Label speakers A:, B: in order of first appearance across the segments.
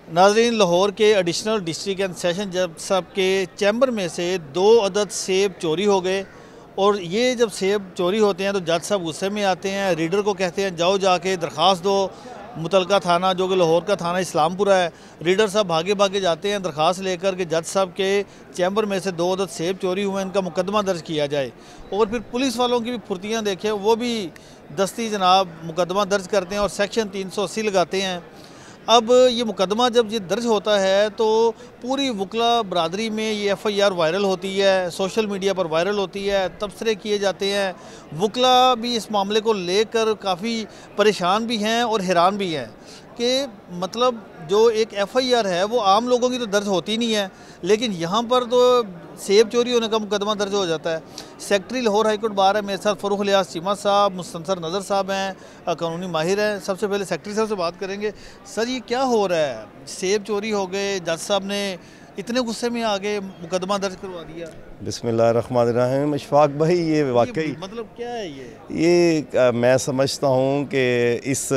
A: नाज़रीन, लाहौर के additional district and session जज साहब के चैम्बर में से 2 अदद सेब चोरी हो गए। और ये जब सेब चोरी होते हैं तो जज साहब गुस्से में आते हैं, रीडर को कहते हैं जाओ जाके दरख्वास्त दो मुतलका थाना, जो कि लाहौर का थाना इस्लामपुरा है। रीडर साहब भागे भागे जाते हैं दरख्वास्त लेकर के जज साहब के चैम्बर में से 2 अदद सेब चोरी हुए, इनका मुकदमा दर्ज किया जाए। और फिर पुलिस वालों की भी फुर्तियाँ देखें, वो भी दस्ती जनाब मुकदमा दर्ज करते हैं और सेक्शन 380 लगाते हैं। अब ये मुकदमा जब ये दर्ज होता है तो पूरी वकला बरादरी में ये FIR वायरल होती है, सोशल मीडिया पर वायरल होती है, तबसरे किए जाते हैं। वकला भी इस मामले को लेकर काफ़ी परेशान भी हैं और हैरान भी हैं कि मतलब जो एक FIR है वो आम लोगों की तो दर्ज होती नहीं है, लेकिन यहाँ पर तो सेब चोरी होने का मुकदमा दर्ज हो जाता है। Secretary Lahore high court bar है, मेरे साथ फ़रूख लियाज चीमा साहब, मुस्तनसर नज़र साहब हैं, कानूनी माहिर हैं। सबसे पहले सेक्रेटरी साहब से बात करेंगे। सर, ये क्या हो रहा है? सेब चोरी हो गए, जज साहब ने इतने गुस्से में आगे मुकदमा दर्ज करवा दिया।
B: बिस्मिल्लाहिर्रहमानिर्रहीम। इशफाक भाई, ये वाकई
A: मतलब क्या है ये
B: मैं समझता हूँ कि इस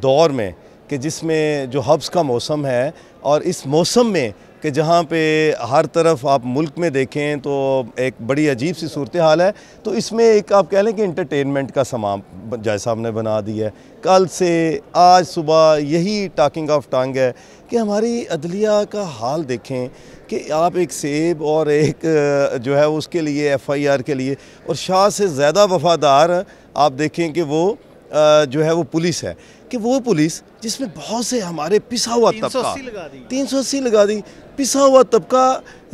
B: दौर में कि जिसमें जो हब्स का मौसम है और इस मौसम में कि जहाँ पे हर तरफ आप मुल्क में देखें तो एक बड़ी अजीब सी सूरत हाल है, तो इसमें एक आप कह लें कि इंटरटेनमेंट का सामान जज साहब ने बना दिया है। कल से आज सुबह यही टॉकिंग ऑफ टंग है कि हमारी अदलिया का हाल देखें कि आप एक सेब और एक जो है उसके लिए FIR के लिए, और शाह से ज़्यादा वफ़ादार आप देखें कि वो जो है वो पुलिस है, कि वो पुलिस जिसमें बहुत से हमारे पिसा हुआ तबका 380 लगा दी, पिसा हुआ तबका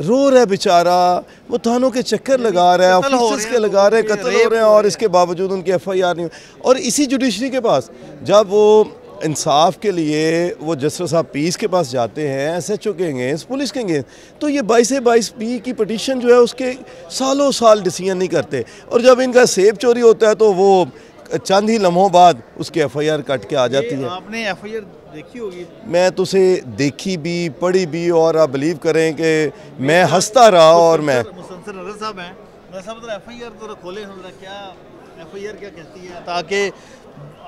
B: रो रहा है बेचारा, वो थानों के चक्कर लगा रहा है, ऑफिसर्स के लगा रहे हैं, कत्ल हो रहे हैं, और इसके बावजूद उनकी FIR नहीं। और इसी जुडिशरी के पास जब वो इंसाफ के लिए वो जस्टिस साहब पीस के पास जाते हैं, SHO के अगेंस्ट, पुलिस के अगेंस्ट, तो ये 22/22B की पटिशन जो है उसके सालों साल डिसीजन नहीं करते। और जब इनका सेब चोरी होता है तो वो चंद ही लम्हों बाद उसके FIR कट के आ जाती है।
A: आपने FIR देखी होगी?
B: मैं तो उसे देखी भी, पढ़ी भी, और आप बिलीव करें कि मैं हंसता रहा। और मैं
A: मुस्तनसर नज़र साहब हैं, FIR तो खोले, क्या FIR क्या कहती है, ताकि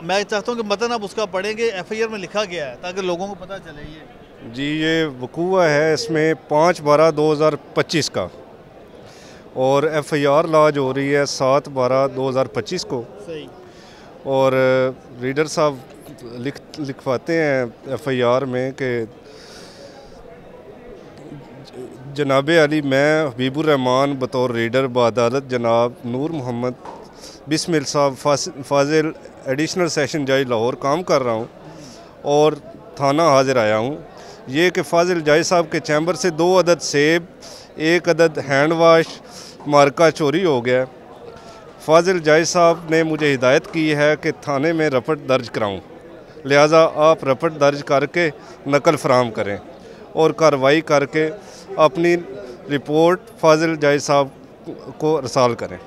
A: मैं चाहता हूँ कि मतन आप उसका पढ़ेंगे FIR में लिखा गया है ताकि लोगों को पता चले। ये
C: जी, ये वकूआ है इसमें 5/12/2025 का, और FIR लॉन्च हो रही है 7/12/2025 को।
A: सही।
C: और रीडर साहब लिखवाते हैं FIR में कि जनाब अली, मैं हबीबुर रहमान बतौर रीडर बअदालत जनाब नूर मोहम्मद बिस्मिल साहब फाजिल एडिशनल सेशन जज लाहौर काम कर रहा हूँ और थाना हाजिर आया हूँ। ये कि फाजिल जज साहब के चैम्बर से 2 अदद सेब, 1 अदद हैंड वाश मार्का चोरी हो गया। फाजिल जज साहब ने मुझे हिदायत की है कि थाने में रपट दर्ज कराऊं, लिहाजा आप रपट दर्ज करके नकल फराहम करें और कार्रवाई करके अपनी रिपोर्ट फाजिल जज साहब को अरसाल करें।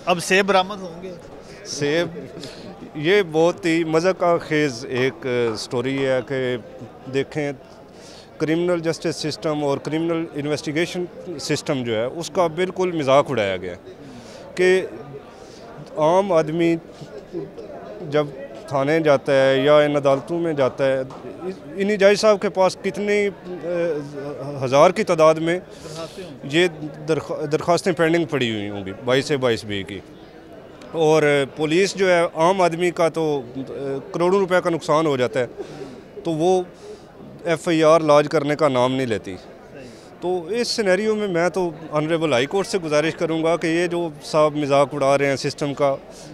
A: अब सेब बरामद होंगे?
C: सेब, ये बहुत ही मज़ा का खेज़ एक स्टोरी है कि देखें क्रिमिनल जस्टिस सिस्टम और क्रिमिनल इन्वेस्टिगेशन सिस्टम जो है उसका बिल्कुल मजाक उड़ाया गया कि आम आदमी जब थाने जाता है या इन अदालतों में जाता है, इन्हीं जज साहब के पास कितनी हज़ार की तादाद में ये दरख्वास्तें पेंडिंग पड़ी हुई होंगी 22/22B की। और पुलिस जो है आम आदमी का तो करोड़ों रुपए का नुकसान हो जाता है, तो वो FIR लॉन्च करने का नाम नहीं लेती। तो इस सिनेरियो में मैं तो ऑनरेबल हाई कोर्ट से गुजारिश करूंगा कि ये जो साहब मजाक उड़ा रहे हैं सिस्टम का,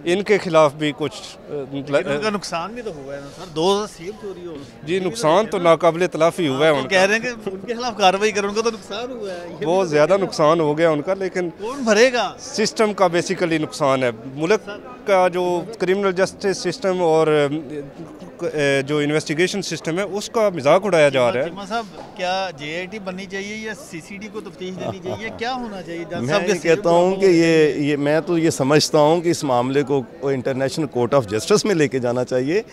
C: इनके खिलाफ भी कुछ
A: उनका नुकसान भी तो हुआ है ना सर, 2 सेब चोरी हो गए।
C: जी, नुकसान तो नाकाबिले तलाफी हुआ है उनका।
A: कह रहे हैं कि उनके खिलाफ कार्रवाई करें, उनका तो नुकसान हुआ है,
C: बहुत ज़्यादा नुकसान हो गया उनका, लेकिन
A: कौन भरेगा?
C: सिस्टम का बेसिकली नुकसान है। मुल्क का जो क्रिमिनल जस्टिस सिस्टम और जो इन्वेस्टिगेशन सिस्टम है उसका मजाक उड़ाया जा रहा है।
A: साहब, क्या JIT बननी चाहिए या CCD को तफ्तीश देनी चाहिए, क्या होना चाहिए?
B: मैं ये कहता हूँ कि ये मैं तो ये समझता हूँ कि इस मामले को इंटरनेशनल कोर्ट ऑफ जस्टिस में लेके जाना चाहिए।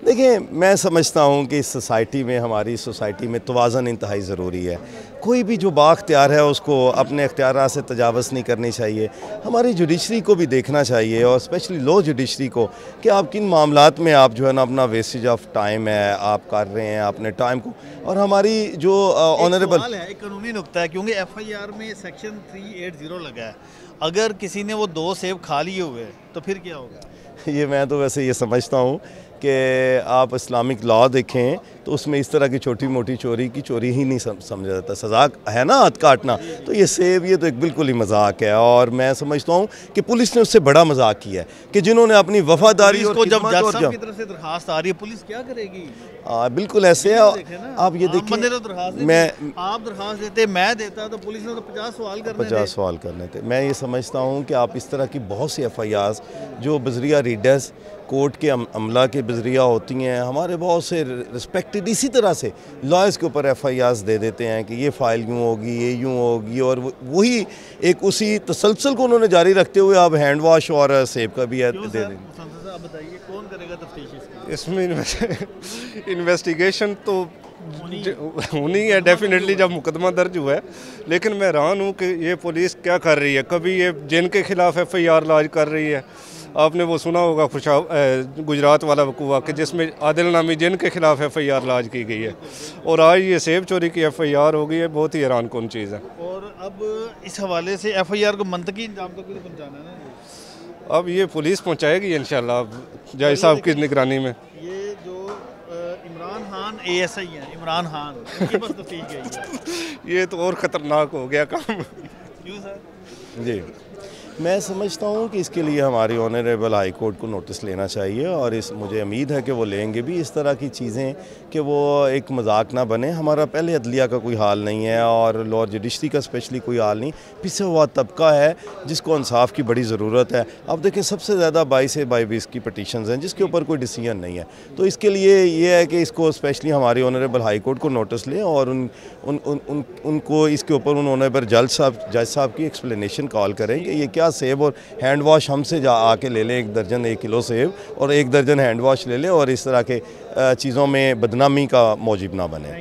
B: देखिए, मैं समझता हूँ कि इस सोसाइटी में, हमारी सोसाइटी में तवाज़ुन इंतहाई ज़रूरी है। कोई भी जो बाख्तियार है उसको अपने इख्तियारात से तजावज़ नहीं करनी चाहिए। हमारी जुडिशरी को भी देखना चाहिए और स्पेशली लॉ जुडिशरी को, कि आप किन मामलात में आप जो है ना अपना वेस्टेज ऑफ टाइम है आप कर रहे हैं अपने टाइम को। और हमारी जो ऑनरेबल
A: है, एक कानूनी नुक्ता है, क्योंकि FIR में सेक्शन 380 लगा है, अगर किसी ने वो 2 सेब खा लिए हुए तो फिर क्या होगा?
B: ये मैं तो वैसे ये समझता हूँ कि आप इस्लामिक लॉ देखें तो उसमें इस तरह की छोटी मोटी चोरी की चोरी ही नहीं समझा जाता। सज़ा है ना हाथ काटना, तो ये सेब ये तो एक बिल्कुल ही मजाक है। और मैं समझता हूँ कि पुलिस ने उससे बड़ा मजाक किया है कि जिन्होंने अपनी वफादारी और
A: को जब जज साहब की तरफ से दरखास्त आ रही है, पुलिस क्या करेगी?
B: बिल्कुल ऐसे है। आप ये देखिए,
A: आप दरखास्त देते, मैं देता, तो पुलिस ने तो 50 सवाल करने थे।
B: मैं ये समझता हूँ कि आप इस तरह की बहुत सी FIRs जो बजरिया रीडर्स कोर्ट के अमला के बजरिया होती हैं, हमारे बहुत से रिस्पेक्टेड इसी तरह से लॉयर्स के ऊपर FIRs दे देते हैं कि ये फ़ाइल यूँ होगी, ये यूँ होगी, और वही एक उसी तसलसल को उन्होंने जारी रखते हुए अब हैंड वॉश और सेब का भी दे देंगे।
A: बताइए, कौन करेगा तफ्तीश
C: इसमें? इन्वेस्टिगेशन तो होनी है डेफिनेटली जब मुकदमा दर्ज हुआ है, लेकिन मैं हैरान हूँ कि ये पुलिस क्या कर रही है। कभी ये जिनके खिलाफ FIR लॉन्च कर रही है, आपने वो सुना होगा गुजरात वाला वकूआ कि जिसमें आदिल नामी जिन के खिलाफ FIR लॉन्च की गई है, और आज ये सेब चोरी की FIR हो गई है। बहुत ही हैरान कौन चीज़ है।
A: और अब इस हवाले से FIR को मंतकी अंजाम तक भी पहुँचाना है ना,
C: अब ये पुलिस पहुँचाएगी इंशाल्लाह जज साहब की निगरानी में।
A: ये जो इमरान खान ASI हैं, इमरान खान, इनके पास तफ्तीश गई है।
C: ये तो और ख़तरनाक हो गया काम।
A: क्यों सर?
B: जी, मैं समझता हूँ कि इसके लिए हमारी ऑनरेबल हाई कोर्ट को नोटिस लेना चाहिए, और मुझे उम्मीद है कि वो लेंगे भी। इस तरह की चीज़ें कि वो एक मजाक ना बने। हमारा पहले अदलिया का कोई हाल नहीं है और लॉ जुडिशरी का स्पेशली कोई हाल नहीं। पिछड़ा हुआ तबका है जिसको इंसाफ की बड़ी ज़रूरत है। अब देखें, सबसे ज़्यादा 22 से 22 की पटिशन्स हैं जिसके ऊपर कोई डिसीजन नहीं है। तो इसके लिए ये है कि इसको स्पेशली हमारी ऑनरेबल हाई कोर्ट को नोटिस लें और उनको इसके ऊपर उन्होंने पर जज साहब की एक्सप्लेनेशन कॉल करें कि ये क्या सेब और हैंड वॉश हमसे आके ले लें, 1 दर्जन 1 किलो सेब और 1 दर्जन हैंड वॉश ले लें, और इस तरह के चीज़ों में बदनामी का मौजिब ना बने।